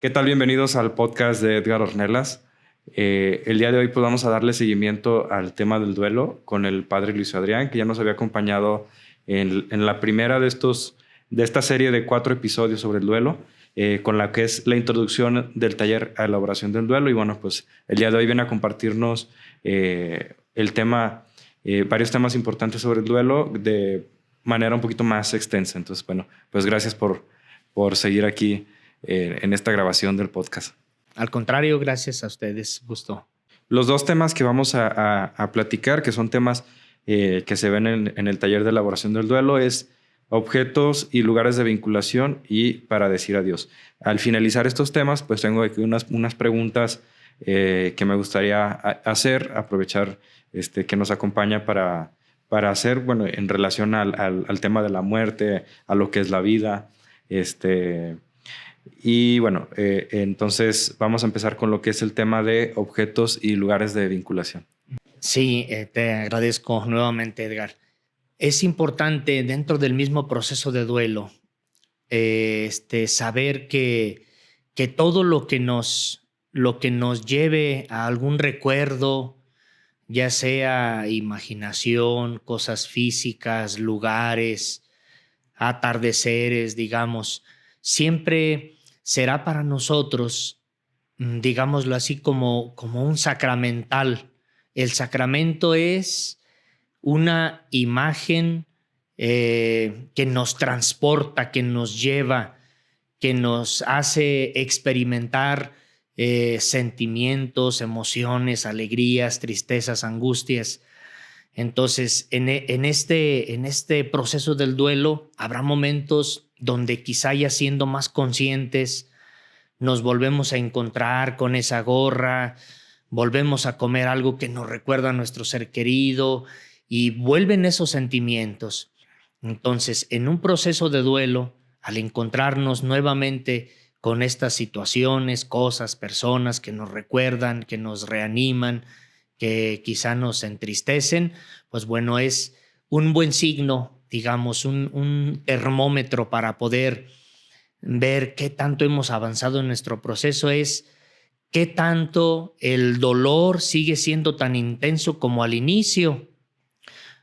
¿Qué tal? Bienvenidos al podcast de Edgar Ornelas. El día de hoy pues vamos a darle seguimiento al tema del duelo con el padre Luis Adrián, que ya nos había acompañado en la primera de esta serie de 4 episodios sobre el duelo, con la que es la introducción del taller a elaboración del duelo. Y bueno, pues el día de hoy viene a compartirnos el tema, varios temas importantes sobre el duelo de manera un poquito más extensa. Entonces, bueno, pues gracias por seguir aquí en esta grabación del podcast. Al contrario, gracias a ustedes. Gusto. Los dos temas que vamos a platicar, que son temas que se ven en el taller de elaboración del duelo, es objetos y lugares de vinculación y para decir adiós. Al finalizar estos temas, pues tengo aquí unas preguntas que me gustaría aprovechar que nos acompaña para hacer, bueno, en relación al tema de la muerte, a lo que es la vida, y bueno, entonces vamos a empezar con lo que es el tema de objetos y lugares de vinculación. Sí, te agradezco nuevamente, Edgar. Es importante dentro del mismo proceso de duelo saber que todo lo que nos lleve a algún recuerdo, ya sea imaginación, cosas físicas, lugares, atardeceres, digamos, siempre será para nosotros, digámoslo así, como un sacramental. El sacramento es una imagen que nos transporta, que nos lleva, que nos hace experimentar sentimientos, emociones, alegrías, tristezas, angustias. Entonces, en este proceso del duelo habrá momentos donde quizá ya siendo más conscientes nos volvemos a encontrar con esa gorra, volvemos a comer algo que nos recuerda a nuestro ser querido y vuelven esos sentimientos. Entonces, en un proceso de duelo, al encontrarnos nuevamente con estas situaciones, cosas, personas que nos recuerdan, que nos reaniman, que quizá nos entristecen, pues bueno, es un buen signo, digamos, un termómetro para poder ver qué tanto hemos avanzado en nuestro proceso, es qué tanto el dolor sigue siendo tan intenso como al inicio.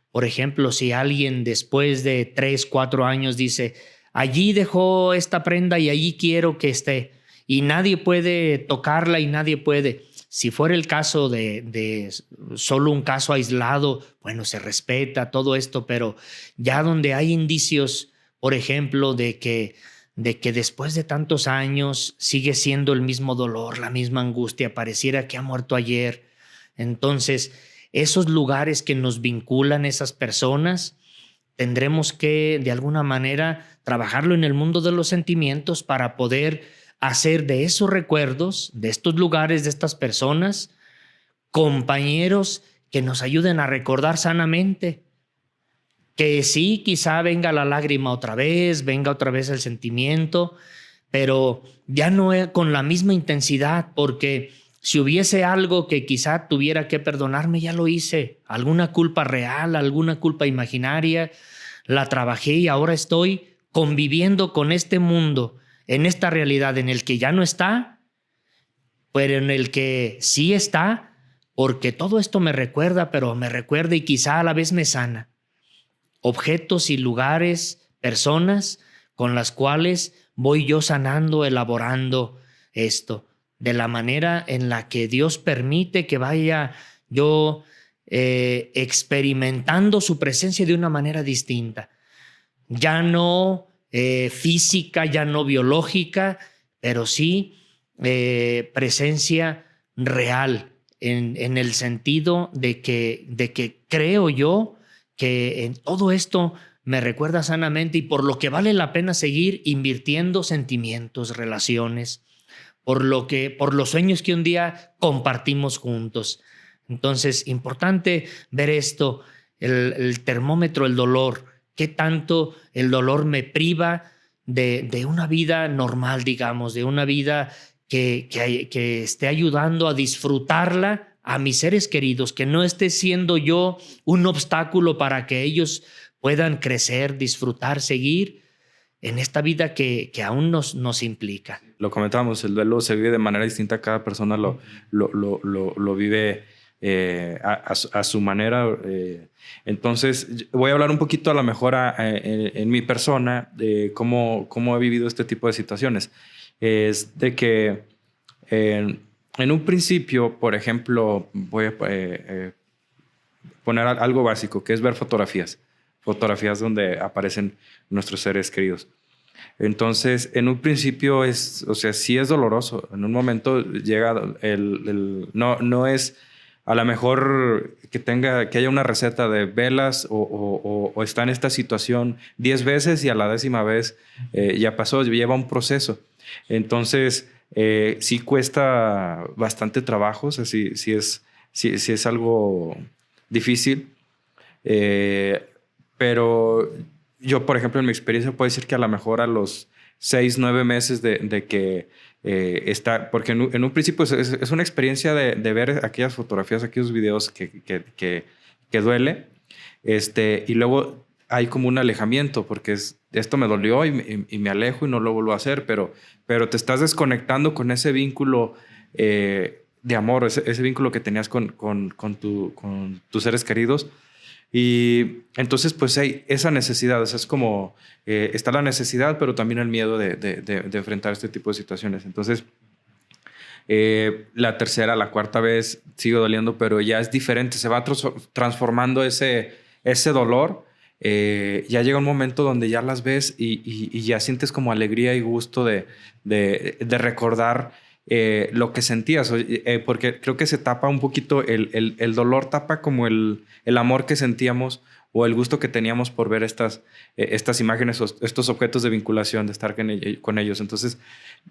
Por ejemplo, si alguien después de 3, 4 años dice, allí dejó esta prenda y allí quiero que esté, y nadie puede tocarla y nadie puede. Si fuera el caso de solo un caso aislado, bueno, se respeta todo esto, pero ya donde hay indicios, por ejemplo, de que después de tantos años sigue siendo el mismo dolor, la misma angustia, pareciera que ha muerto ayer. Entonces, esos lugares que nos vinculan, esas personas, tendremos que, de alguna manera, trabajarlo en el mundo de los sentimientos para poder hacer de esos recuerdos, de estos lugares, de estas personas, compañeros que nos ayuden a recordar sanamente. Que sí, quizá venga la lágrima otra vez, venga otra vez el sentimiento, pero ya no con la misma intensidad, porque si hubiese algo que quizá tuviera que perdonarme, ya lo hice. Alguna culpa real, alguna culpa imaginaria, la trabajé y ahora estoy conviviendo con este mundo, en esta realidad en el que ya no está, pero en el que sí está, porque todo esto me recuerda, pero me recuerda y quizá a la vez me sana. Objetos y lugares, personas con las cuales voy yo sanando, elaborando esto, de la manera en la que Dios permite que vaya yo experimentando su presencia de una manera distinta. Ya no física, ya no biológica, pero sí presencia real en el sentido de que creo yo que en todo esto me recuerda sanamente y por lo que vale la pena seguir invirtiendo sentimientos, relaciones, por los sueños que un día compartimos juntos. Entonces, importante ver esto, el termómetro, el dolor, qué tanto el dolor me priva de una vida normal, digamos, de una vida que esté ayudando a disfrutarla a mis seres queridos, que no esté siendo yo un obstáculo para que ellos puedan crecer, disfrutar, seguir en esta vida que aún nos implica. lo comentábamos, el duelo se vive de manera distinta, cada persona lo vive a su manera. Entonces, voy a hablar un poquito a lo mejor en mi persona de cómo he vivido este tipo de situaciones. Es de que en un principio, por ejemplo, voy a poner algo básico, que es ver fotografías donde aparecen nuestros seres queridos. Entonces, en un principio sí es doloroso. En un momento llega no es a lo mejor que haya una receta de velas o está en esta situación 10 veces y a la 10ª vez ya pasó, lleva un proceso. Entonces, sí cuesta bastante trabajo, o sea, sí es algo difícil. Pero yo, por ejemplo, en mi experiencia puedo decir que a lo mejor a los 6, 9 meses de que porque en un principio es una experiencia de ver aquellas fotografías, aquellos videos que duele, y luego hay como un alejamiento porque esto me dolió y me alejo y no lo vuelvo a hacer, pero te estás desconectando con ese vínculo de amor, ese vínculo que tenías con tus seres queridos. Y entonces pues hay esa necesidad, o sea, es como está la necesidad, pero también el miedo de enfrentar este tipo de situaciones. Entonces la tercera, la cuarta vez sigue doliendo, pero ya es diferente, se va transformando ese dolor. Ya llega un momento donde ya las ves y ya sientes como alegría y gusto de recordar lo que sentías, porque creo que se tapa un poquito el dolor, tapa como el amor que sentíamos o el gusto que teníamos por ver estas imágenes o estos objetos de vinculación, de estar con ellos. Entonces,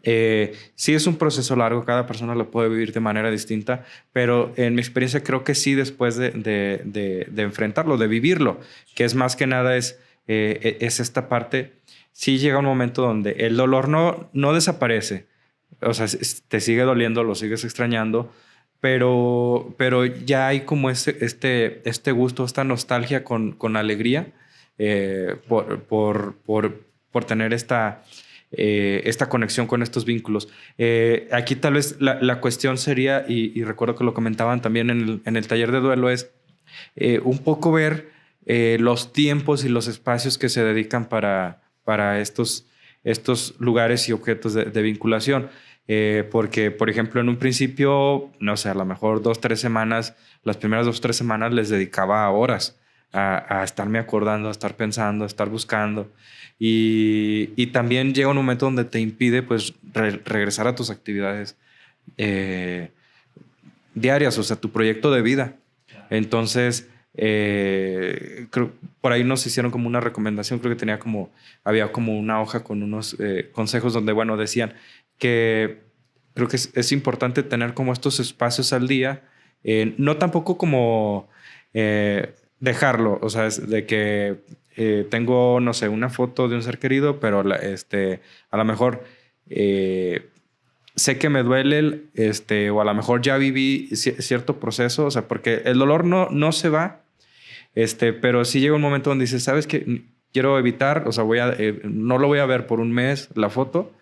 sí es un proceso largo, cada persona lo puede vivir de manera distinta, pero en mi experiencia creo que sí, después de enfrentarlo, de vivirlo, que es más que nada es esta parte, sí llega un momento donde el dolor no desaparece. O sea, te sigue doliendo, lo sigues extrañando, pero ya hay como este gusto, esta nostalgia con alegría por tener esta conexión con estos vínculos. Aquí tal vez la cuestión sería, y recuerdo que lo comentaban también en el taller de duelo, es un poco ver los tiempos y los espacios que se dedican para estos lugares y objetos de vinculación. Porque, por ejemplo, en un principio, no sé, a lo mejor 2, 3 semanas, las primeras 2, 3 semanas les dedicaba horas a estarme acordando, a estar pensando, a estar buscando. Y también llega un momento donde te impide pues regresar a tus actividades diarias, o sea, tu proyecto de vida. Entonces, creo, por ahí nos hicieron como una recomendación, creo que había como una hoja con unos consejos donde, bueno, decían que creo que es importante tener como estos espacios al día, no tampoco como dejarlo, o sea, es de que tengo, no sé, una foto de un ser querido, pero a lo mejor sé que me duele, o a lo mejor ya viví cierto proceso, o sea, porque el dolor no se va, pero sí llega un momento donde dices, ¿sabes qué? Quiero evitar, o sea, no lo voy a ver por un mes, la foto,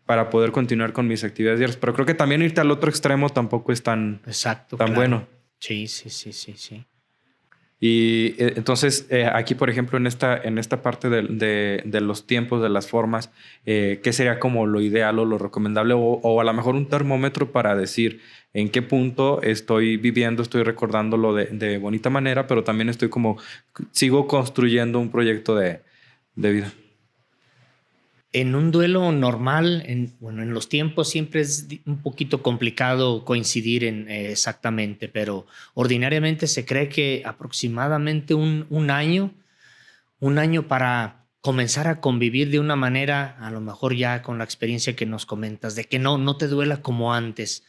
para poder continuar con mis actividades diarias. Pero creo que también irte al otro extremo tampoco es tan claro. Bueno. Sí. Y entonces aquí, por ejemplo, en esta parte de los tiempos, de las formas, ¿qué sería como lo ideal o lo recomendable? O a lo mejor un termómetro para decir en qué punto estoy viviendo, estoy recordándolo de bonita manera, pero también sigo construyendo un proyecto de vida. En un duelo normal, en los tiempos siempre es un poquito complicado coincidir exactamente, pero ordinariamente se cree que aproximadamente un año para comenzar a convivir de una manera, a lo mejor ya con la experiencia que nos comentas, de que no te duela como antes,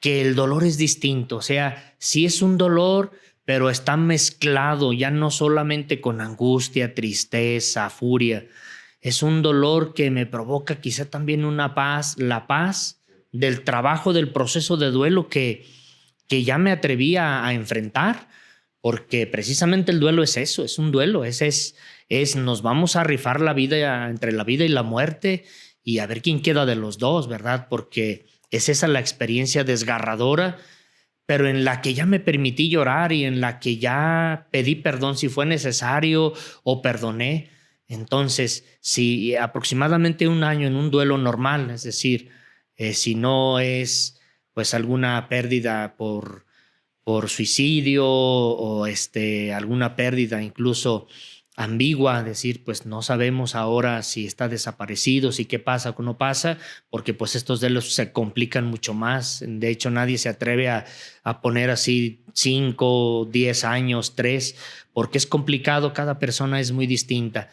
que el dolor es distinto, o sea, sí es un dolor, pero está mezclado ya no solamente con angustia, tristeza, furia. Es un dolor que me provoca quizá también una paz, la paz del trabajo, del proceso de duelo que ya me atreví a enfrentar, porque precisamente el duelo es eso, es un duelo, es nos vamos a rifar la vida entre la vida y la muerte y a ver quién queda de los dos, ¿verdad? Porque es esa la experiencia desgarradora, pero en la que ya me permití llorar y en la que ya pedí perdón si fue necesario o perdoné. Entonces, si aproximadamente un año en un duelo normal, es decir, si no es pues alguna pérdida por suicidio o alguna pérdida incluso ambigua, decir, pues no sabemos ahora si está desaparecido, si qué pasa o no pasa, porque pues estos duelos se complican mucho más. De hecho, nadie se atreve a poner así 5, 10 años, 3, porque es complicado, cada persona es muy distinta.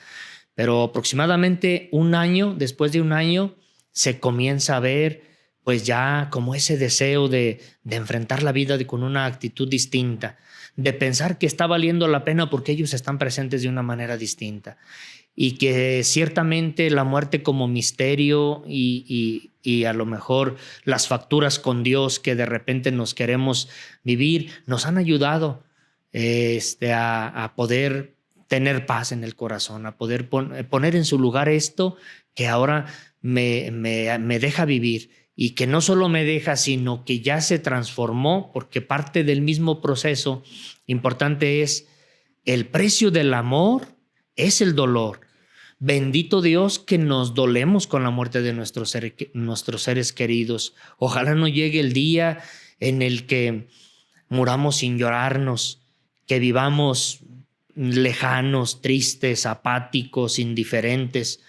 Pero aproximadamente un año, después de un año, se comienza a ver pues ya como ese deseo de enfrentar la vida con una actitud distinta, de pensar que está valiendo la pena porque ellos están presentes de una manera distinta y que ciertamente la muerte como misterio y a lo mejor las facturas con Dios que de repente nos queremos vivir nos han ayudado a poder tener paz en el corazón, a poder poner en su lugar esto que ahora me deja vivir. Y que no solo me deja, sino que ya se transformó, porque parte del mismo proceso importante es el precio del amor, es el dolor. Bendito Dios que nos dolemos con la muerte de nuestros seres queridos. Ojalá no llegue el día en el que muramos sin llorarnos, que vivamos lejanos, tristes, apáticos, indiferentes.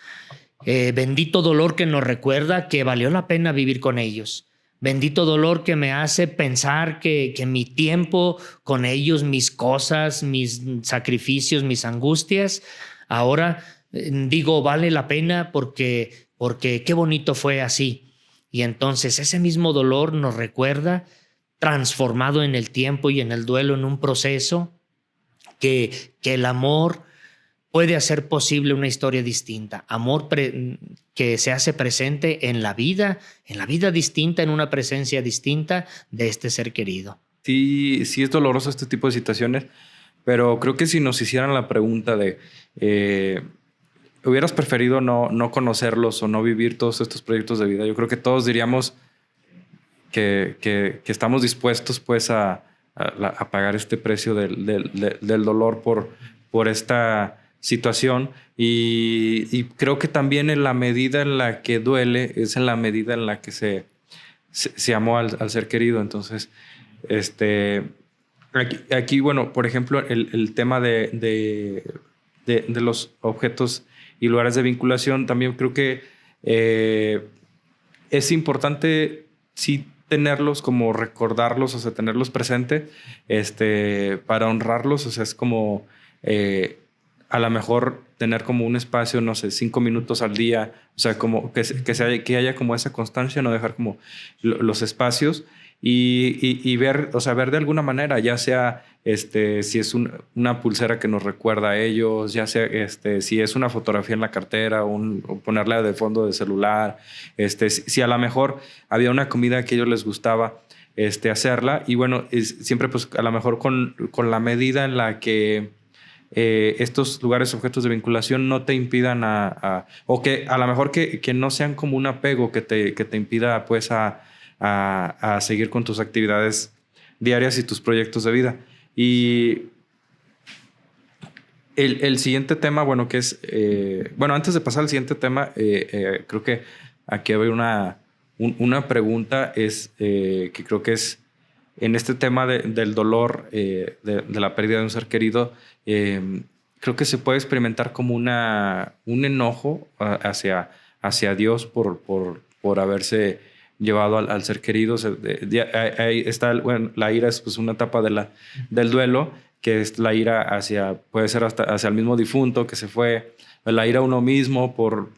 Bendito dolor que nos recuerda que valió la pena vivir con ellos. Bendito dolor que me hace pensar que mi tiempo con ellos, mis cosas, mis sacrificios, mis angustias, ahora digo vale la pena porque qué bonito fue así. Y entonces ese mismo dolor nos recuerda, transformado en el tiempo y en el duelo, en un proceso, que el amor puede hacer posible una historia distinta. Amor que se hace presente en la vida distinta, en una presencia distinta de este ser querido. Sí, sí es doloroso este tipo de situaciones, pero creo que si nos hicieran la pregunta de ¿hubieras preferido no conocerlos o no vivir todos estos proyectos de vida? Yo creo que todos diríamos que estamos dispuestos pues a pagar este precio del dolor por esta situación y creo que también en la medida en la que duele es en la medida en la que se amó al ser querido. Entonces, aquí bueno, por ejemplo, el tema de los objetos y lugares de vinculación, también creo que es importante sí tenerlos, como recordarlos, o sea, tenerlos presentes para honrarlos. O sea, es como a lo mejor tener como un espacio, no sé, 5 minutos al día, o sea, como que haya como esa constancia, no dejar como los espacios y ver, o sea, ver de alguna manera, ya sea si es una pulsera que nos recuerda a ellos, ya sea si es una fotografía en la cartera o ponerla de fondo de celular, si a lo mejor había una comida que a ellos les gustaba, hacerla. Y bueno, siempre pues a lo mejor con la medida en la que estos lugares, objetos de vinculación no te impidan o que a lo mejor que no sean como un apego que te impida pues a seguir con tus actividades diarias y tus proyectos de vida. Y el siguiente tema, bueno, que es bueno, antes de pasar al siguiente tema, creo que aquí hay una pregunta que creo que es en este tema del dolor, de la pérdida de un ser querido. Creo que se puede experimentar como un enojo hacia Dios por haberse llevado al ser querido. O sea, ahí está, bueno, la ira es pues una etapa del duelo, que es la ira puede ser hasta hacia el mismo difunto que se fue, la ira a uno mismo por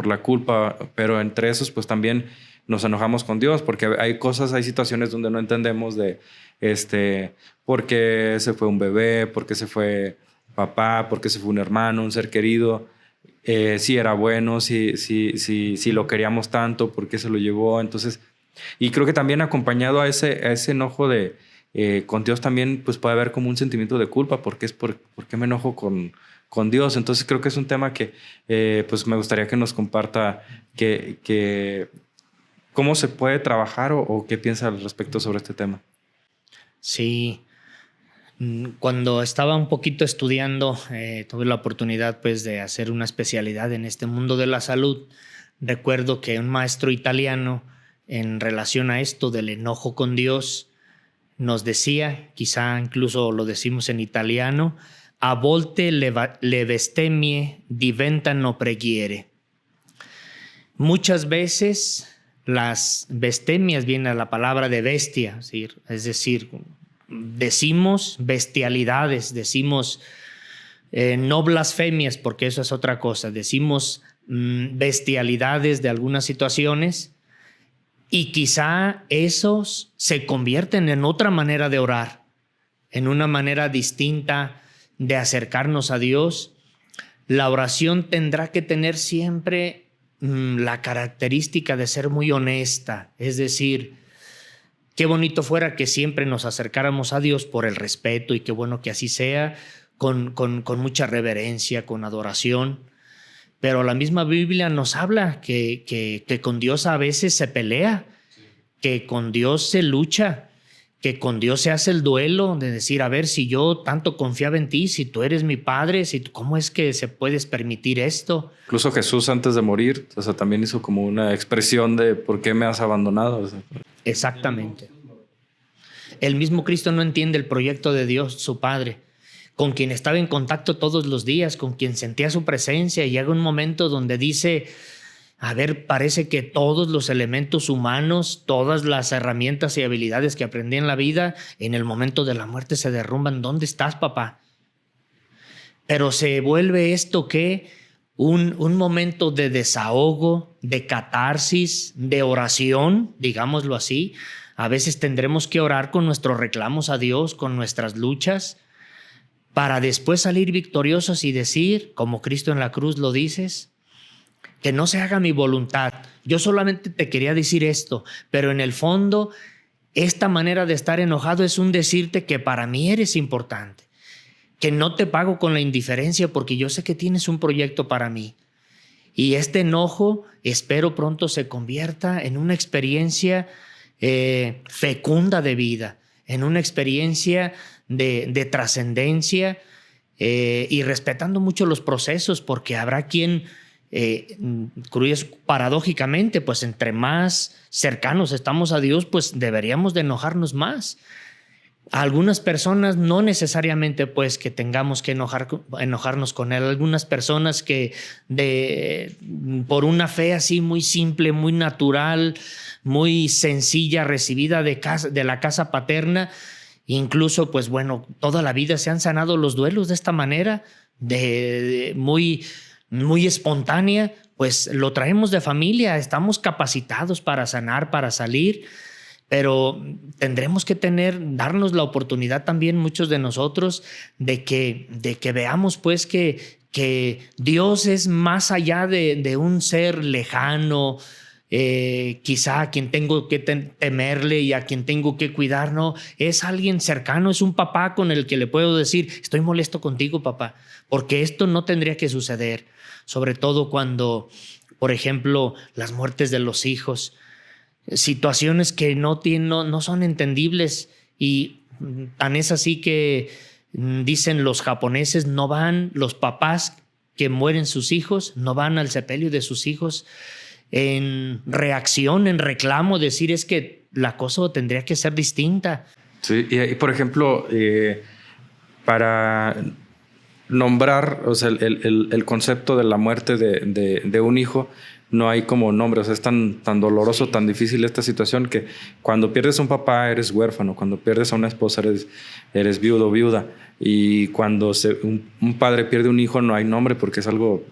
la culpa, pero entre esos pues también nos enojamos con Dios porque hay situaciones donde no entendemos por qué se fue un bebé, por qué se fue papá, por qué se fue un hermano, un ser querido, si era bueno, si lo queríamos tanto, por qué se lo llevó. Entonces, y creo que también acompañado a ese enojo con Dios también pues puede haber como un sentimiento de culpa, porque ¿por qué me enojo con Dios. Entonces creo que es un tema que pues me gustaría que nos comparta cómo se puede trabajar o qué piensa al respecto sobre este tema. Sí, cuando estaba un poquito estudiando, tuve la oportunidad pues de hacer una especialidad en este mundo de la salud. Recuerdo que un maestro italiano, en relación a esto del enojo con Dios, nos decía, quizá incluso lo decimos en italiano, a volte le bestemmie diventano preghiere. Muchas veces las bestemias vienen a la palabra de bestia, es decir, decimos bestialidades, decimos no blasfemias, porque eso es otra cosa, decimos bestialidades de algunas situaciones y quizá esos se convierten en otra manera de orar, en una manera distinta de acercarnos a Dios. La oración tendrá que tener siempre la característica de ser muy honesta, es decir, qué bonito fuera que siempre nos acercáramos a Dios por el respeto, y qué bueno que así sea, con mucha reverencia, con adoración. Pero la misma Biblia nos habla que con Dios a veces se pelea, que con Dios se lucha, que con Dios se hace el duelo de decir, a ver, si yo tanto confiaba en ti, si tú eres mi padre, ¿cómo es que se puedes permitir esto? Incluso Jesús antes de morir, o sea, también hizo como una expresión de ¿por qué me has abandonado? O sea, exactamente. El mismo Cristo no entiende el proyecto de Dios, su Padre, con quien estaba en contacto todos los días, con quien sentía su presencia, y llega un momento donde dice, a ver, parece que todos los elementos humanos, todas las herramientas y habilidades que aprendí en la vida, en el momento de la muerte se derrumban. ¿Dónde estás, papá? Pero se vuelve esto que un momento de desahogo, de catarsis, de oración, digámoslo así. A veces tendremos que orar con nuestros reclamos a Dios, con nuestras luchas, para después salir victoriosos y decir, como Cristo en la cruz lo dices, que no se haga mi voluntad. Yo solamente te quería decir esto, pero en el fondo, esta manera de estar enojado es un decirte que para mí eres importante, que no te pago con la indiferencia porque yo sé que tienes un proyecto para mí. Y este enojo espero pronto se convierta en una experiencia fecunda de vida, en una experiencia de trascendencia y respetando mucho los procesos, porque habrá quien, paradójicamente, pues entre más cercanos estamos a Dios, pues deberíamos de enojarnos más. A algunas personas no necesariamente pues que tengamos que enojarnos con él. Algunas personas que por una fe así muy simple, muy natural, muy sencilla, recibida de la casa paterna, incluso pues bueno, toda la vida se han sanado los duelos de esta manera, muy espontánea, pues lo traemos de familia, estamos capacitados para sanar, para salir. Pero tendremos que darnos la oportunidad también muchos de nosotros de que veamos pues que Dios es más allá de un ser lejano, quizá a quien tengo que temerle y a quien tengo que cuidar. No, es alguien cercano, es un papá con el que le puedo decir, estoy molesto contigo, papá, porque esto no tendría que suceder, sobre todo cuando, por ejemplo, las muertes de los hijos, situaciones que no son entendibles, y tan es así que dicen los japoneses, los papás que mueren sus hijos, no van al sepelio de sus hijos en reacción, en reclamo, decir es que la cosa tendría que ser distinta. Sí, y por ejemplo, para nombrar, o sea, el concepto de la muerte de un hijo, no hay como nombre. O sea, es tan doloroso, tan difícil esta situación, que cuando pierdes a un papá eres huérfano, cuando pierdes a una esposa eres viudo o viuda, y cuando un padre pierde un hijo no hay nombre, porque es algo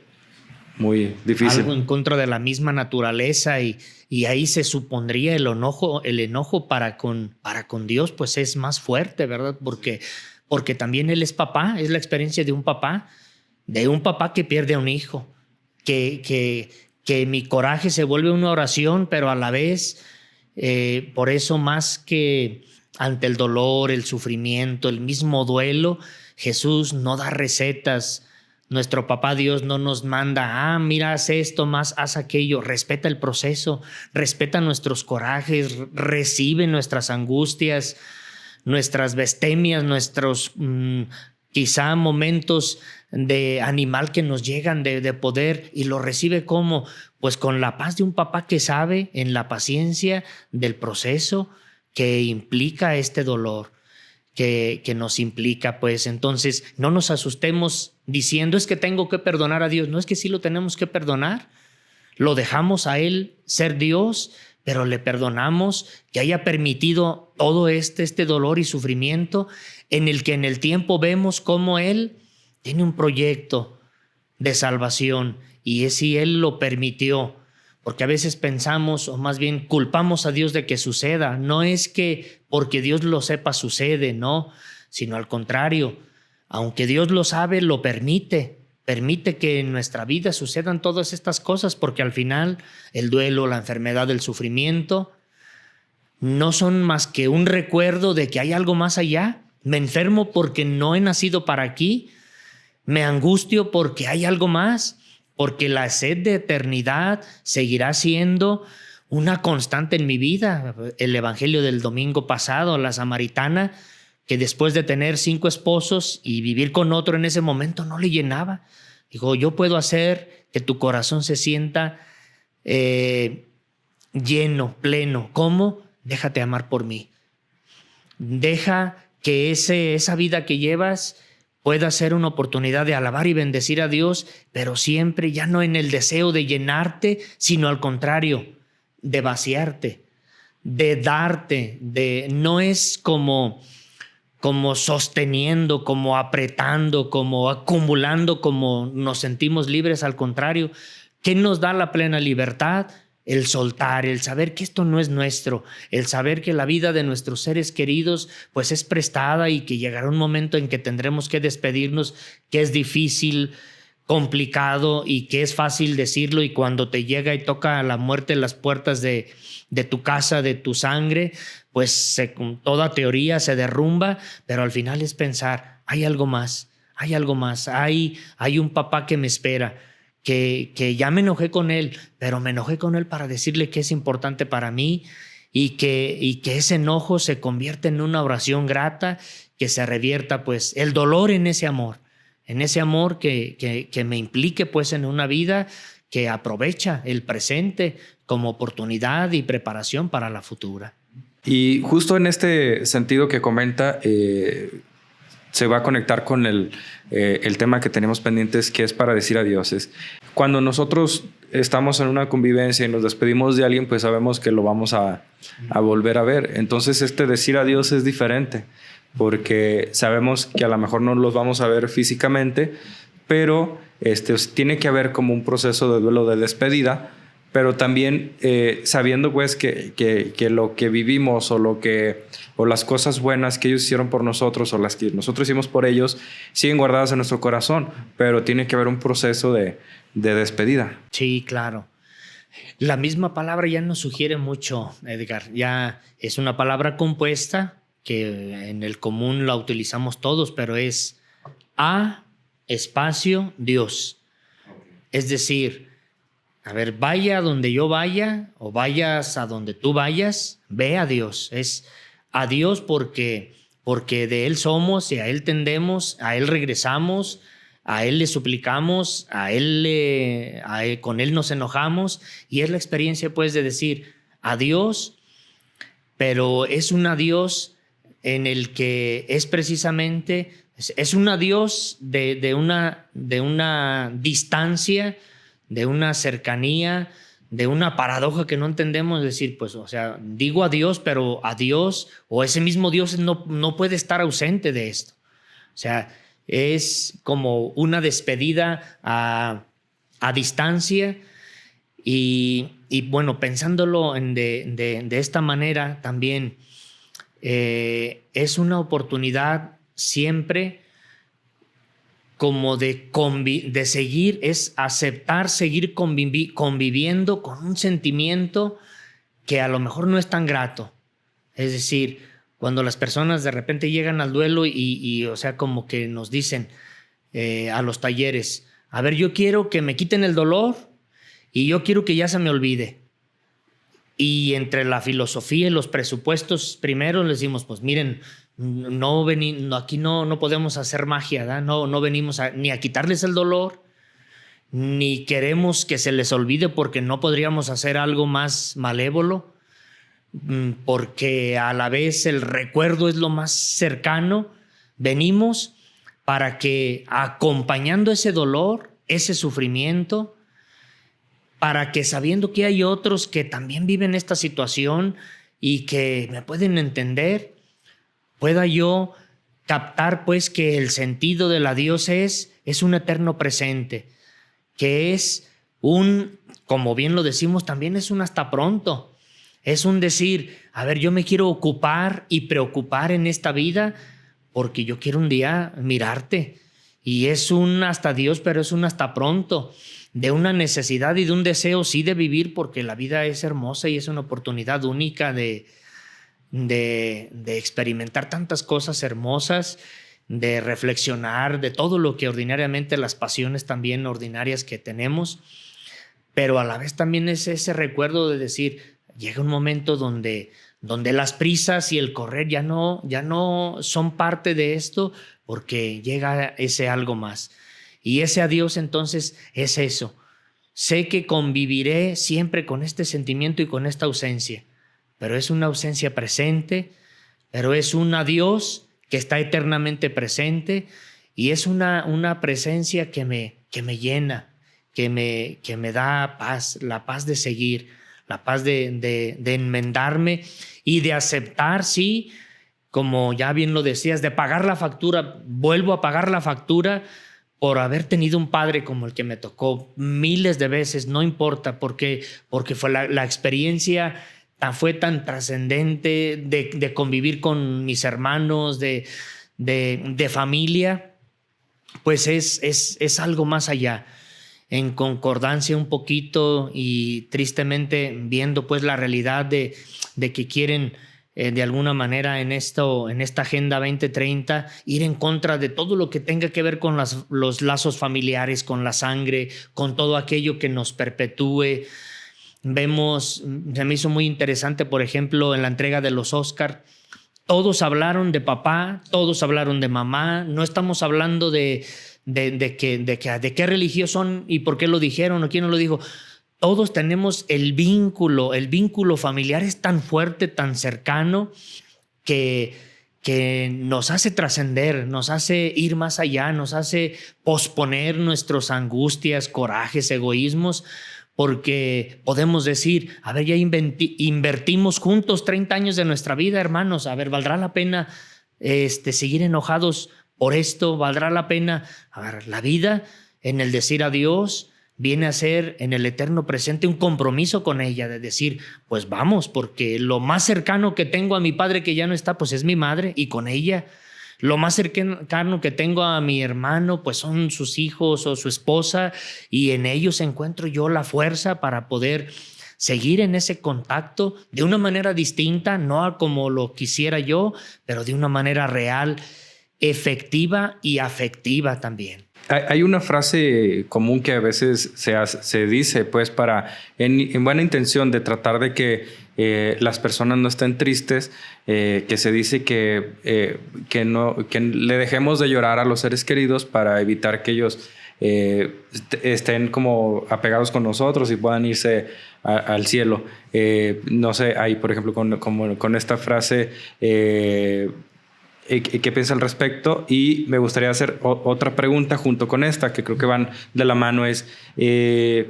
muy difícil. Algo en contra de la misma naturaleza, y ahí se supondría el enojo para con Dios pues es más fuerte, ¿verdad? Porque también él es papá, es la experiencia de un papá que pierde a un hijo, que mi coraje se vuelve una oración, pero a la vez, por eso más que ante el dolor, el sufrimiento, el mismo duelo, Jesús no da recetas Nuestro papá Dios no nos manda, mira, haz esto, más haz aquello. Respeta el proceso, respeta nuestros corajes, recibe nuestras angustias, nuestras bestemias, nuestros quizá momentos de animal que nos llegan de poder, y lo recibe ¿cómo? Pues con la paz de un papá que sabe, en la paciencia del proceso que implica este dolor. Que nos implica, pues entonces no nos asustemos diciendo es que tengo que perdonar a Dios. No, es que sí lo tenemos que perdonar. Lo dejamos a Él ser Dios, pero le perdonamos que haya permitido todo este dolor y sufrimiento, en el que en el tiempo vemos cómo Él tiene un proyecto de salvación, y es si Él lo permitió. Porque a veces pensamos, o más bien culpamos a Dios de que suceda. No es que porque Dios lo sepa sucede, no, sino al contrario. Aunque Dios lo sabe, lo permite. Permite que en nuestra vida sucedan todas estas cosas, porque al final el duelo, la enfermedad, el sufrimiento no son más que un recuerdo de que hay algo más allá. Me enfermo porque no he nacido para aquí. Me angustio porque hay algo más. Porque la sed de eternidad seguirá siendo una constante en mi vida. El evangelio del domingo pasado, la samaritana, que después de tener 5 esposos y vivir con otro en ese momento no le llenaba. Dijo, yo puedo hacer que tu corazón se sienta lleno, pleno. ¿Cómo? Déjate amar por mí. Deja que esa vida que llevas pueda ser una oportunidad de alabar y bendecir a Dios, pero siempre ya no en el deseo de llenarte, sino al contrario, de vaciarte, de darte, no es como sosteniendo, como apretando, como acumulando, como nos sentimos libres. Al contrario, ¿qué nos da la plena libertad? El soltar, el saber que esto no es nuestro, el saber que la vida de nuestros seres queridos pues es prestada, y que llegará un momento en que tendremos que despedirnos, que es difícil, complicado, y que es fácil decirlo, y cuando te llega y toca la muerte en las puertas de tu casa, de tu sangre, pues con toda teoría se derrumba, pero al final es pensar, hay algo más, hay un papá que me espera. Que ya me enojé con él, pero me enojé con él para decirle que es importante para mí, y que ese enojo se convierta en una oración grata, que se revierta pues el dolor en ese amor que me implique pues en una vida que aprovecha el presente como oportunidad y preparación para la futura. Y justo en este sentido que comenta, se va a conectar con el tema que tenemos pendientes, que es para decir adiós. Es cuando nosotros estamos en una convivencia y nos despedimos de alguien, pues sabemos que lo vamos a volver a ver. Entonces decir adiós es diferente, porque sabemos que a lo mejor no los vamos a ver físicamente, pero tiene que haber como un proceso de duelo, de despedida, pero también sabiendo pues que lo que vivimos o las cosas buenas que ellos hicieron por nosotros o las que nosotros hicimos por ellos siguen guardadas en nuestro corazón, pero tiene que haber un proceso de despedida. Sí, claro. La misma palabra ya nos sugiere mucho, Edgar. Ya es una palabra compuesta que en el común la utilizamos todos, pero es A espacio Dios. Es decir, a ver, vaya donde yo vaya o vayas a donde tú vayas, ve a Dios. Es a Dios porque de Él somos y a Él tendemos, a Él regresamos, a Él le suplicamos, con Él nos enojamos, y es la experiencia pues de decir adiós, pero es un adiós en el que es precisamente, es un adiós de una distancia, de una cercanía, de una paradoja que no entendemos. Decir, pues, o sea, digo adiós, pero adiós o ese mismo Dios no puede estar ausente de esto. O sea, es como una despedida a distancia. Y bueno, pensándolo de esta manera también, es una oportunidad siempre como de seguir, es aceptar, seguir conviviendo con un sentimiento que a lo mejor no es tan grato. Es decir, cuando las personas de repente llegan al duelo y o sea, como que nos dicen, a los talleres. A ver, yo quiero que me quiten el dolor y yo quiero que ya se me olvide. Y entre la filosofía y los presupuestos, primero les decimos, pues miren, aquí no podemos hacer magia, ¿verdad? No venimos ni a quitarles el dolor, ni queremos que se les olvide porque no podríamos hacer algo más malévolo, porque a la vez el recuerdo es lo más cercano. Venimos para que, acompañando ese dolor, ese sufrimiento, para que, sabiendo que hay otros que también viven esta situación y que me pueden entender, pueda yo captar pues que el sentido del adiós es un eterno presente, que es como bien lo decimos, también es un hasta pronto. Es un decir, a ver, yo me quiero ocupar y preocupar en esta vida porque yo quiero un día mirarte. Y es un hasta Dios, pero es un hasta pronto, de una necesidad y de un deseo, sí, de vivir, porque la vida es hermosa y es una oportunidad única de experimentar tantas cosas hermosas, de reflexionar de todo lo que ordinariamente, las pasiones también ordinarias que tenemos, pero a la vez también es ese recuerdo de decir, llega un momento donde las prisas y el correr ya no son parte de esto, porque llega ese algo más. Y ese adiós entonces es eso. Sé que conviviré siempre con este sentimiento y con esta ausencia, pero es una ausencia presente, pero es un adiós que está eternamente presente y es una presencia que me llena, que me da paz, la paz de seguir, la paz de enmendarme y de aceptar, sí, como ya bien lo decías, de pagar la factura. Vuelvo a pagar la factura por haber tenido un padre como el que me tocó miles de veces, no importa, porque fue la experiencia fue tan trascendente de convivir con mis hermanos, de familia, pues es algo más allá. En concordancia un poquito y tristemente viendo pues la realidad de que quieren de alguna manera en esta Agenda 2030 ir en contra de todo lo que tenga que ver con los lazos familiares, con la sangre, con todo aquello que nos perpetúe. Se me hizo muy interesante, por ejemplo, en la entrega de los Oscar, todos hablaron de papá, todos hablaron de mamá, no estamos hablando de qué religiosos son y por qué lo dijeron o quién no lo dijo. Todos tenemos el vínculo familiar es tan fuerte, tan cercano, que nos hace trascender, nos hace ir más allá, nos hace posponer nuestras angustias, corajes, egoísmos, porque podemos decir, a ver, ya invertimos juntos 30 años de nuestra vida, hermanos, a ver, ¿valdrá la pena seguir enojados por esto? ¿Valdrá la pena? A ver, la vida en el decir adiós viene a ser en el eterno presente un compromiso con ella, de decir, pues vamos, porque lo más cercano que tengo a mi padre que ya no está, pues es mi madre, y con ella. Lo más cercano que tengo a mi hermano, pues son sus hijos o su esposa, y en ellos encuentro yo la fuerza para poder seguir en ese contacto de una manera distinta, no como lo quisiera yo, pero de una manera real, efectiva y afectiva también. Hay una frase común que a veces se dice, pues, en buena intención de tratar de que las personas no estén tristes, que se dice que le dejemos de llorar a los seres queridos para evitar que ellos estén como apegados con nosotros y puedan irse al cielo. No sé, hay, por ejemplo, con esta frase... ¿Qué piensa al respecto? Y me gustaría hacer otra pregunta junto con esta, que creo que van de la mano, es ¿de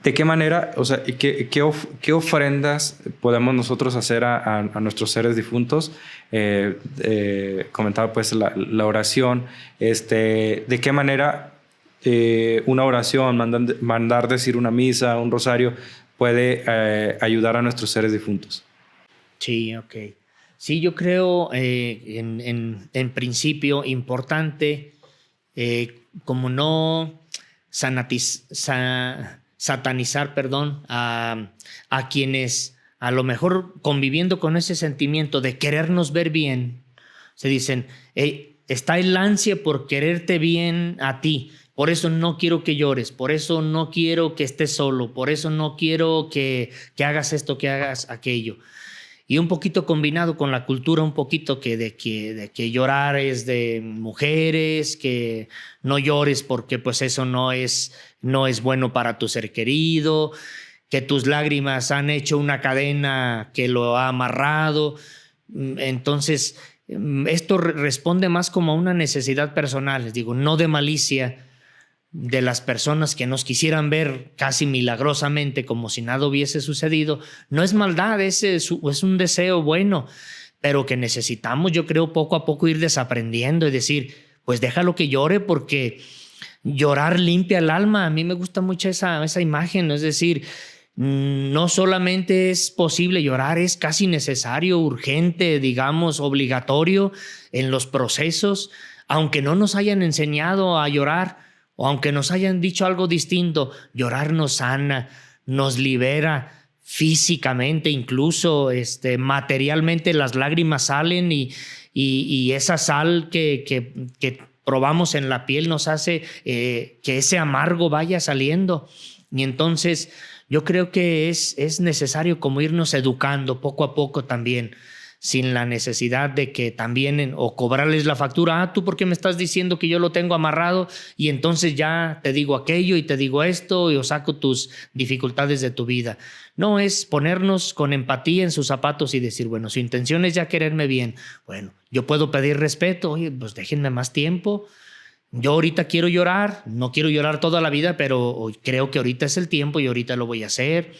qué manera, o sea, qué ofrendas podemos nosotros hacer a nuestros seres difuntos? Comentaba pues la oración, ¿de qué manera una oración, mandar decir una misa, un rosario, puede ayudar a nuestros seres difuntos? Sí, ok. Sí, yo creo en principio importante como no satanizar, a quienes a lo mejor conviviendo con ese sentimiento de querernos ver bien, se dicen, está el ansia por quererte bien a ti. Por eso no quiero que llores, por eso no quiero que estés solo, por eso no quiero que hagas esto, que hagas aquello. Y un poquito combinado con la cultura, un poquito de que llorar es de mujeres, que no llores porque pues eso no es bueno para tu ser querido, que tus lágrimas han hecho una cadena que lo ha amarrado. Entonces, esto responde más como a una necesidad personal, les digo, no de malicia de las personas que nos quisieran ver casi milagrosamente como si nada hubiese sucedido. No es maldad, es un deseo bueno, pero que necesitamos, yo creo, poco a poco ir desaprendiendo y decir, pues déjalo que llore, porque llorar limpia el alma. A mí me gusta mucho esa imagen, es decir, no solamente es posible llorar, es casi necesario, urgente, digamos, obligatorio en los procesos, aunque no nos hayan enseñado a llorar o aunque nos hayan dicho algo distinto. Llorar nos sana, nos libera físicamente, incluso materialmente. Las lágrimas salen y esa sal que probamos en la piel nos hace que ese amargo vaya saliendo. Y entonces yo creo que es necesario como irnos educando poco a poco también, sin la necesidad de que también o cobrarles la factura. ¿Tú por qué me estás diciendo que yo lo tengo amarrado? Y entonces ya te digo aquello y te digo esto y os saco tus dificultades de tu vida. No, es ponernos con empatía en sus zapatos y decir, bueno, su intención es ya quererme bien. Bueno, yo puedo pedir respeto. Oye, pues déjenme más tiempo. Yo ahorita quiero llorar, no quiero llorar toda la vida, pero creo que ahorita es el tiempo y ahorita lo voy a hacer.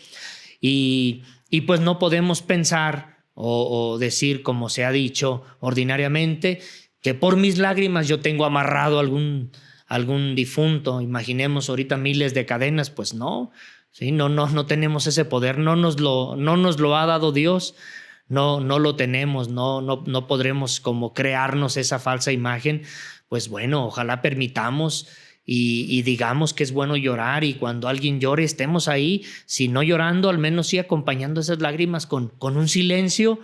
Y pues no podemos pensar o decir, como se ha dicho ordinariamente, que por mis lágrimas yo tengo amarrado algún difunto. Imaginemos ahorita miles de cadenas. Pues no, ¿sí? No tenemos ese poder, no nos lo ha dado Dios. No lo tenemos, no podremos como crearnos esa falsa imagen. Pues bueno, ojalá permitamos y digamos que es bueno llorar, y cuando alguien llore estemos ahí, si no llorando, al menos sí acompañando esas lágrimas con un silencio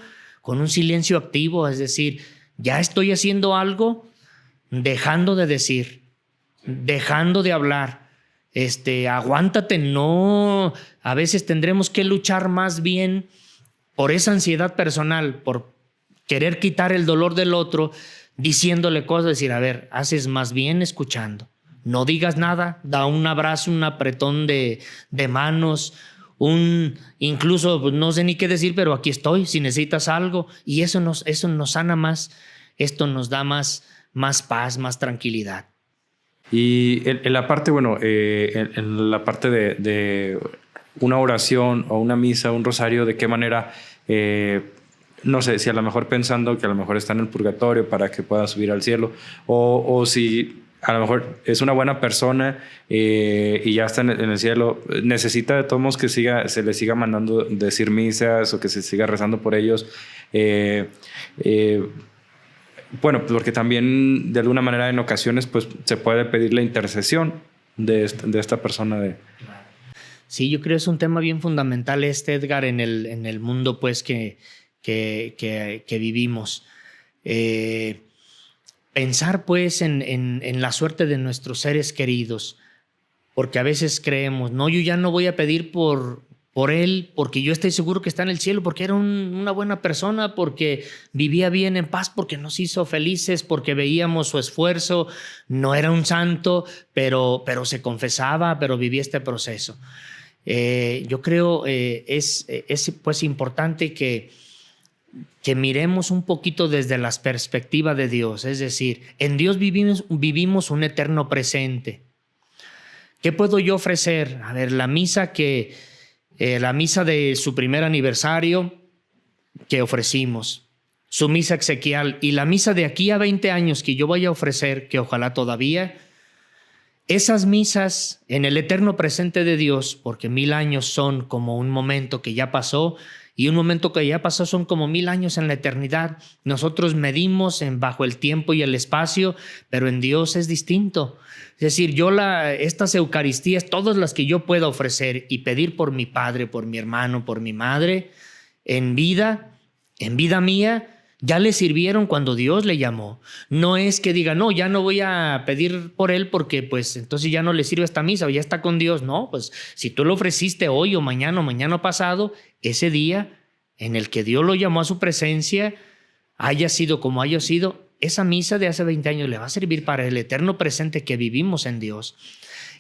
activo. Es decir, ya estoy haciendo algo, dejando de decir, dejando de hablar. Aguántate, no. A veces tendremos que luchar más bien por esa ansiedad personal, por querer quitar el dolor del otro, diciéndole cosas, decir, a ver, haces más bien escuchando. No digas nada, da un abrazo, un apretón de manos, incluso pues, no sé ni qué decir, pero aquí estoy, si necesitas algo. Y eso nos sana más, esto nos da más paz, más tranquilidad. Y en la parte, bueno, en la parte de una oración o una misa, un rosario, ¿de qué manera? No sé, si a lo mejor pensando que a lo mejor está en el purgatorio para que pueda subir al cielo, o si a lo mejor es una buena persona y ya está en el cielo, necesita de todos modos que se le siga mandando decir misas o que se siga rezando por ellos. Bueno, porque también de alguna manera en ocasiones pues se puede pedir la intercesión de esta persona. Sí, yo creo que es un tema bien fundamental Edgar, en el mundo pues que vivimos. Pensar pues en la suerte de nuestros seres queridos, porque a veces creemos, no, yo ya no voy a pedir por él, porque yo estoy seguro que está en el cielo, porque era una buena persona, porque vivía bien en paz, porque nos hizo felices, porque veíamos su esfuerzo. No era un santo, pero se confesaba, pero vivía este proceso. Yo creo es pues importante que miremos un poquito desde la perspectiva de Dios. Es decir, en Dios vivimos un eterno presente. ¿Qué puedo yo ofrecer? A ver, la misa de su primer aniversario que ofrecimos, su misa exequial, y la misa de aquí a 20 años que yo voy a ofrecer, que ojalá todavía, esas misas en el eterno presente de Dios, porque 1000 años son como un momento que ya pasó, y un momento que ya pasó son como 1000 años en la eternidad. Nosotros medimos bajo el tiempo y el espacio, pero en Dios es distinto. Es decir, estas Eucaristías, todas las que yo pueda ofrecer y pedir por mi padre, por mi hermano, por mi madre, en vida mía, ya le sirvieron cuando Dios le llamó. No es que diga, no, ya no voy a pedir por él porque pues entonces ya no le sirve esta misa o ya está con Dios. No, pues si tú lo ofreciste hoy o mañana pasado, ese día en el que Dios lo llamó a su presencia, haya sido como haya sido, esa misa de hace 20 años le va a servir para el eterno presente que vivimos en Dios.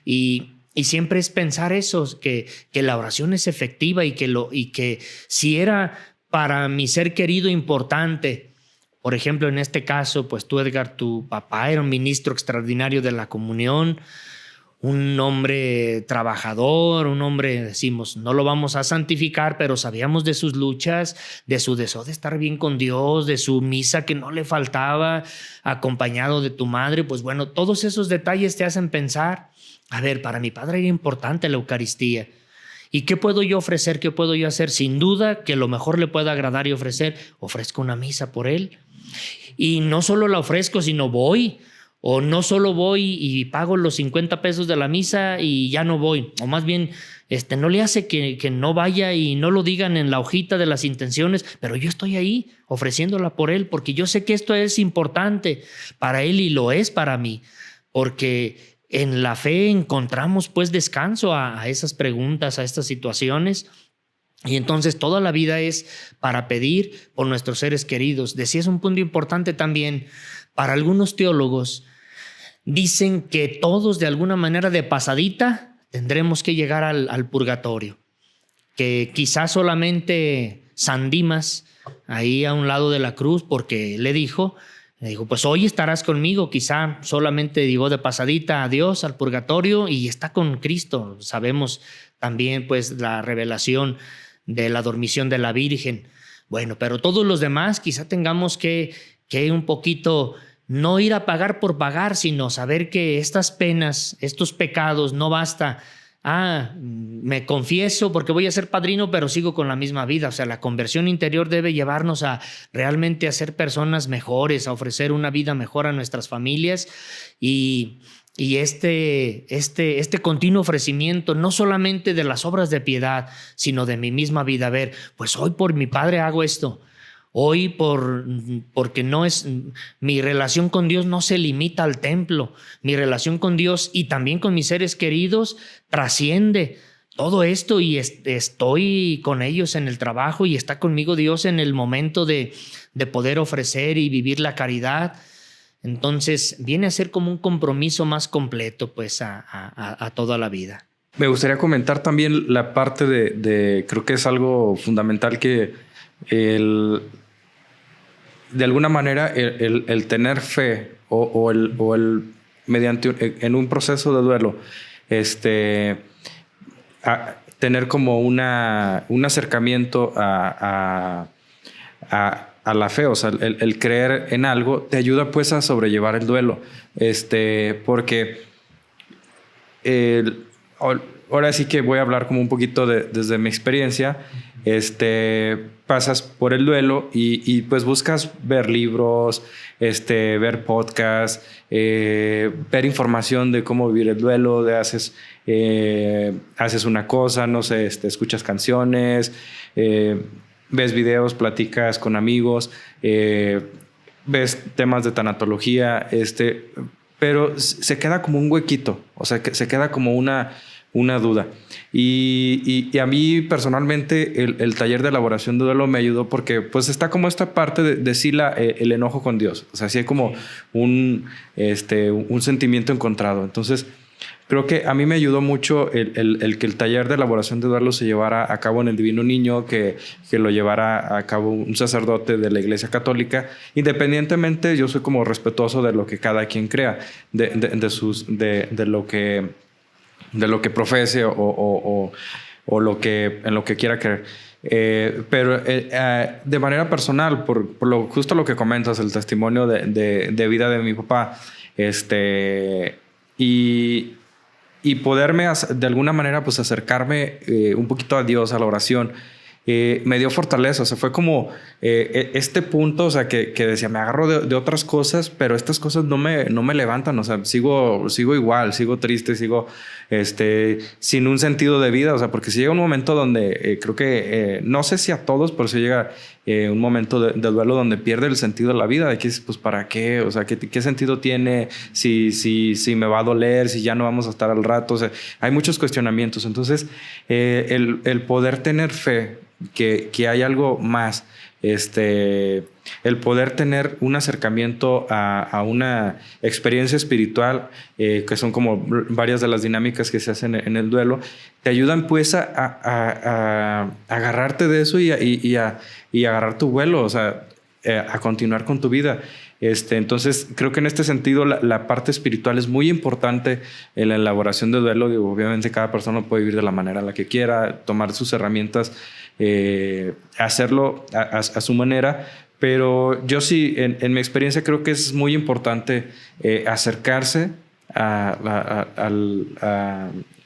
Y siempre es pensar eso, que la oración es efectiva y que si era para mi ser querido importante, por ejemplo, en este caso, pues tú, Edgar, tu papá era un ministro extraordinario de la comunión, un hombre trabajador, un hombre, decimos, no lo vamos a santificar, pero sabíamos de sus luchas, de su deseo de estar bien con Dios, de su misa que no le faltaba, acompañado de tu madre. Pues bueno, todos esos detalles te hacen pensar, a ver, para mi padre era importante la Eucaristía. ¿Y qué puedo yo ofrecer? ¿Qué puedo yo hacer? Sin duda que lo mejor le pueda agradar y ofrecer, ofrezco una misa por él. Y no solo la ofrezco, sino voy. O no solo voy y pago los 50 pesos de la misa y ya no voy. O más bien, no le hace que no vaya y no lo digan en la hojita de las intenciones, pero yo estoy ahí ofreciéndola por él porque yo sé que esto es importante para él y lo es para mí. Porque en la fe encontramos pues descanso a esas preguntas, a estas situaciones. Y entonces toda la vida es para pedir por nuestros seres queridos. Decías un punto importante también. Para algunos teólogos dicen que todos de alguna manera de pasadita tendremos que llegar al purgatorio. Que quizás solamente San Dimas, ahí a un lado de la cruz, porque le dijo, pues hoy estarás conmigo, quizá solamente llegó de pasadita a Dios, al purgatorio y está con Cristo. Sabemos también pues la revelación de la dormición de la Virgen. Bueno, pero todos los demás quizá tengamos que un poquito no ir a pagar por pagar, sino saber que estas penas, estos pecados no basta. Me confieso porque voy a ser padrino, pero sigo con la misma vida. O sea, la conversión interior debe llevarnos a realmente a ser personas mejores, a ofrecer una vida mejor a nuestras familias y este continuo ofrecimiento, no solamente de las obras de piedad, sino de mi misma vida. A ver, pues hoy por mi padre hago esto. Hoy porque no es mi relación con Dios no se limita al templo. Mi relación con Dios y también con mis seres queridos trasciende todo esto y estoy con ellos en el trabajo y está conmigo Dios en el momento de poder ofrecer y vivir la caridad. Entonces viene a ser como un compromiso más completo pues a toda la vida. Me gustaría comentar también la parte de creo que es algo fundamental que de alguna manera el tener fe o el mediante en un proceso de duelo tener como un acercamiento a la fe, o sea, el creer en algo te ayuda pues a sobrellevar el duelo, porque ahora sí que voy a hablar como un poquito desde mi experiencia. Pasas por el duelo y pues buscas ver libros, ver podcasts, ver información de cómo vivir el duelo, haces una cosa, no sé, escuchas canciones, ves videos, platicas con amigos, ves temas de tanatología, pero se queda como un huequito, o sea, que se queda como una duda. Y a mí personalmente el taller de elaboración de duelo me ayudó porque pues está como esta parte de sí el enojo con Dios. O sea, sí hay como un sentimiento encontrado. Entonces creo que a mí me ayudó mucho el que el taller de elaboración de duelo se llevara a cabo en el Divino Niño, que lo llevara a cabo un sacerdote de la Iglesia Católica. Independientemente, yo soy como respetuoso de lo que cada quien crea, de lo que profese o en lo que quiera creer. Pero de manera personal, por justo lo que comentas, el testimonio de vida de mi papá, y poderme de alguna manera pues acercarme un poquito a Dios, a la oración, me dio fortaleza. O sea, fue como este punto, o sea, que decía, me agarro de otras cosas, pero estas cosas no me levantan. O sea, sigo igual, sigo triste, sigo sin un sentido de vida. O sea, porque si llega un momento donde creo que, no sé si a todos, pero si llega un momento de duelo donde pierde el sentido de la vida, de que pues ¿para qué? O sea, ¿qué sentido tiene si me va a doler, si ya no vamos a estar al rato? O sea, hay muchos cuestionamientos. Entonces, el poder tener fe que hay algo más, el poder tener un acercamiento a una experiencia espiritual, que son como varias de las dinámicas que se hacen en el duelo, te ayudan pues a agarrarte de eso y agarrar tu vuelo, o sea, a continuar con tu vida. Entonces, creo que en este sentido la parte espiritual es muy importante en la elaboración de duelo. Digo, obviamente cada persona puede vivir de la manera en la que quiera, tomar sus herramientas, hacerlo a su manera, pero yo sí, en mi experiencia, creo que es muy importante acercarse a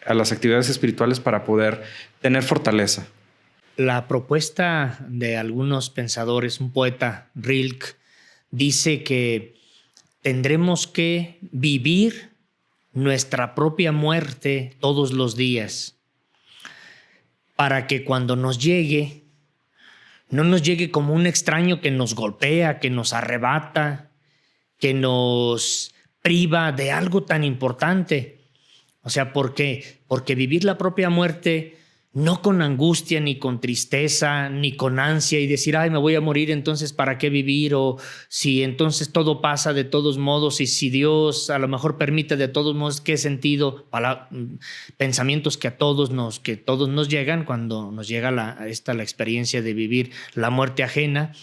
las actividades espirituales para poder tener fortaleza. La propuesta de algunos pensadores, un poeta, Rilke, dice que tendremos que vivir nuestra propia muerte todos los días para que cuando nos llegue, no nos llegue como un extraño que nos golpea, que nos arrebata, que nos priva de algo tan importante. O sea, ¿por qué? Porque vivir la propia muerte no con angustia, ni con tristeza, ni con ansia y decir, ay, me voy a morir, entonces ¿para qué vivir? O si entonces todo pasa de todos modos y si Dios a lo mejor permite de todos modos, ¿qué sentido? Pensamientos que todos nos llegan cuando nos llega la experiencia de vivir la muerte ajena.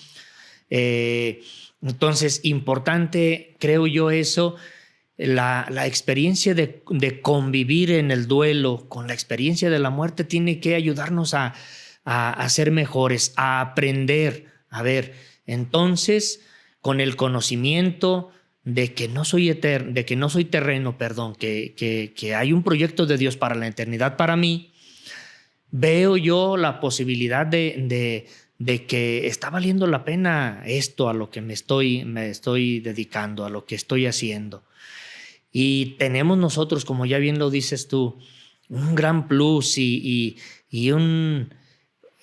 Entonces, importante, creo yo, eso. La experiencia de convivir en el duelo con la experiencia de la muerte tiene que ayudarnos a ser mejores, a aprender. A ver, entonces, con el conocimiento de que no soy terreno, que hay un proyecto de Dios para la eternidad para mí, veo yo la posibilidad de que está valiendo la pena esto a lo que me estoy dedicando, a lo que estoy haciendo. Y tenemos nosotros, como ya bien lo dices tú, un gran plus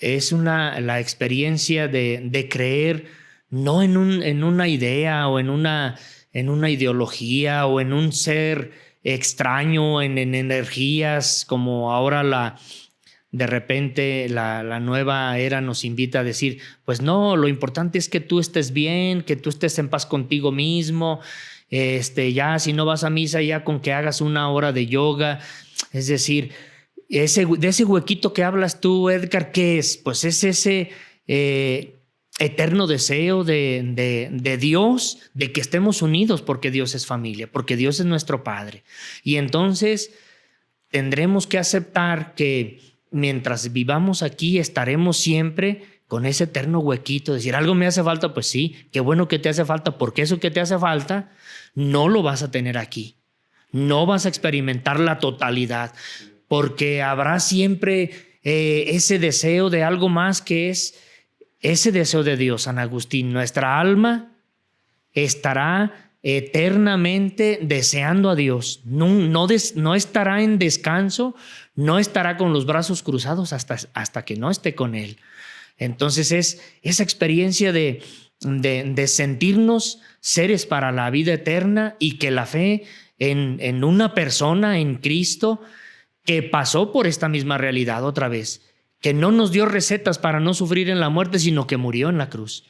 la experiencia de creer no en una idea o en una ideología o en un ser extraño, en energías, como ahora de repente la nueva era nos invita a decir, pues no, lo importante es que tú estés bien, que tú estés en paz contigo mismo. Ya si no vas a misa, ya con que hagas 1 hora de yoga. Es decir, de ese huequito que hablas tú, Edgar, ¿qué es? Pues es ese eterno deseo de Dios, de que estemos unidos, porque Dios es familia, porque Dios es nuestro Padre. Y entonces tendremos que aceptar que mientras vivamos aquí estaremos siempre con ese eterno huequito, decir, algo me hace falta, pues sí, qué bueno que te hace falta, porque eso que te hace falta no lo vas a tener aquí. No vas a experimentar la totalidad, porque habrá siempre ese deseo de algo más, que es ese deseo de Dios, San Agustín. Nuestra alma estará eternamente deseando a Dios. No estará en descanso, no estará con los brazos cruzados hasta que no esté con Él. Entonces es esa experiencia de sentirnos seres para la vida eterna, y que la fe en una persona, en Cristo, que pasó por esta misma realidad otra vez, que no nos dio recetas para no sufrir en la muerte, sino que murió en la cruz,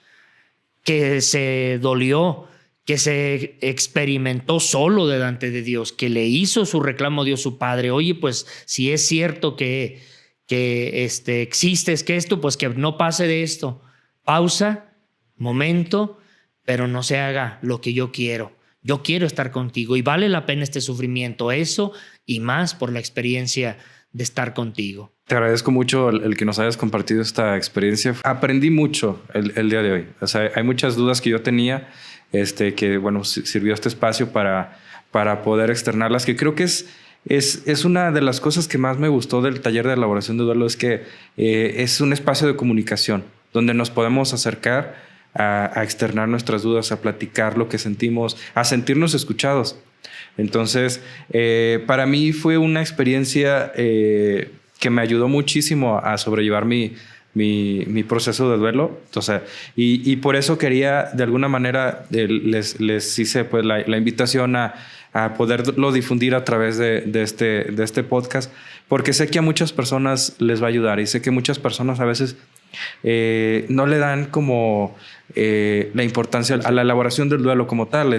que se dolió, que se experimentó solo delante de Dios, que le hizo su reclamo a Dios su Padre. Oye, pues si es cierto que existes, que esto, pues que no pase de esto. Pausa, momento, pero no se haga lo que yo quiero. Yo quiero estar contigo y vale la pena este sufrimiento, eso y más por la experiencia de estar contigo. Te agradezco mucho el que nos hayas compartido esta experiencia. Aprendí mucho el día de hoy. O sea, hay muchas dudas que yo tenía, que bueno, sirvió este espacio para poder externarlas, que creo que es es una de las cosas que más me gustó del taller de elaboración de duelo, es que es un espacio de comunicación donde nos podemos acercar a externar nuestras dudas, a platicar lo que sentimos, a sentirnos escuchados. Entonces, para mí fue una experiencia que me ayudó muchísimo a sobrellevar mi proceso de duelo. O sea, y por eso quería, de alguna manera, les hice pues la invitación a poderlo difundir a través de este podcast, porque sé que a muchas personas les va a ayudar y sé que muchas personas a veces no le dan como la importancia a la elaboración del duelo como tal.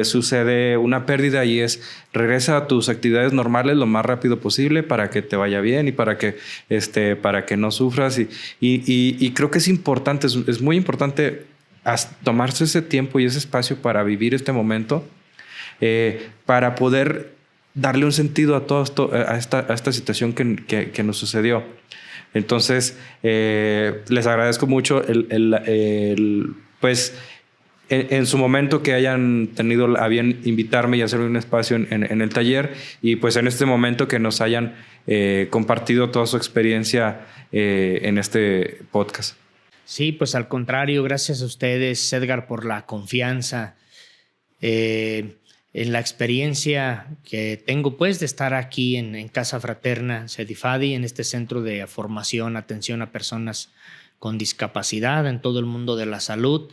Sucede una pérdida y regresa a tus actividades normales lo más rápido posible para que te vaya bien y para que no sufras. Y creo que es importante, es muy importante tomarse ese tiempo y ese espacio para vivir este momento, para poder darle un sentido a todo esto, a esta situación que nos sucedió. Entonces, les agradezco mucho pues en su momento que hayan tenido a bien invitarme y hacerme un espacio en el taller, y pues en este momento que nos hayan compartido toda su experiencia en este podcast. Sí, pues al contrario, gracias a ustedes, Edgar, por la confianza. En la experiencia que tengo pues de estar aquí en Casa Fraterna Sedifadi, en este centro de formación, atención a personas con discapacidad en todo el mundo de la salud,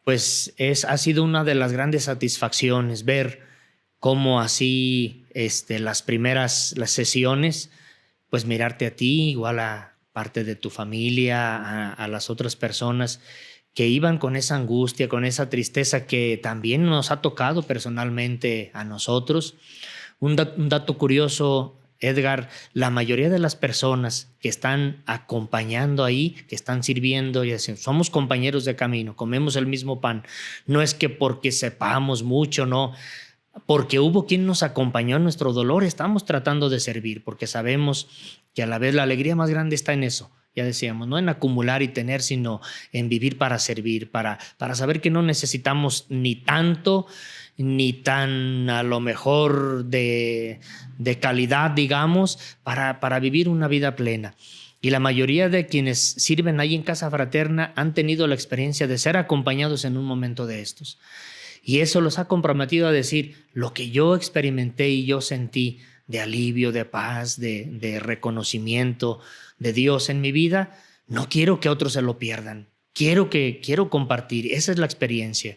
pues ha sido una de las grandes satisfacciones ver cómo así las sesiones, pues mirarte a ti, igual a parte de tu familia, a las otras personas que iban con esa angustia, con esa tristeza que también nos ha tocado personalmente a nosotros. Un dato curioso, Edgar, la mayoría de las personas que están acompañando ahí, que están sirviendo, y así, somos compañeros de camino, comemos el mismo pan. No es que porque sepamos mucho, no, porque hubo quien nos acompañó en nuestro dolor, estamos tratando de servir, porque sabemos que a la vez la alegría más grande está en eso. Ya decíamos, no en acumular y tener, sino en vivir para servir, para saber que no necesitamos ni tanto, ni tan a lo mejor de calidad, digamos, para vivir una vida plena. Y la mayoría de quienes sirven ahí en Casa Fraterna han tenido la experiencia de ser acompañados en un momento de estos. Y eso los ha comprometido a decir, lo que yo experimenté y yo sentí de alivio, de paz, de reconocimiento de Dios en mi vida, no quiero que otros se lo pierdan. Quiero compartir. Esa es la experiencia.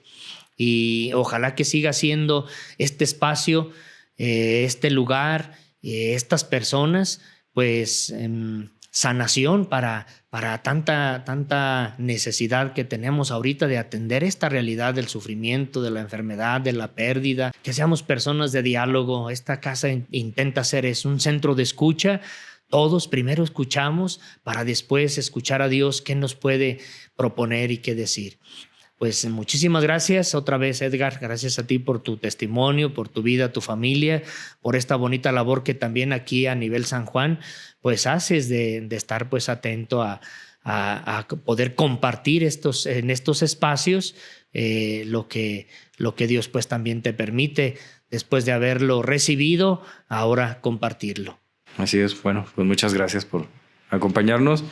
Y ojalá que siga siendo este espacio, este lugar, estas personas, pues sanación para tanta necesidad que tenemos ahorita de atender esta realidad del sufrimiento, de la enfermedad, de la pérdida, que seamos personas de diálogo. Esta casa intenta ser un centro de escucha. Todos primero escuchamos para después escuchar a Dios qué nos puede proponer y qué decir. Pues muchísimas gracias otra vez, Edgar. Gracias a ti por tu testimonio, por tu vida, tu familia, por esta bonita labor que también aquí a nivel San Juan pues haces de estar pues atento a poder compartir en estos espacios lo que Dios pues también te permite después de haberlo recibido, ahora compartirlo. Así es. Bueno, pues muchas gracias por acompañarnos.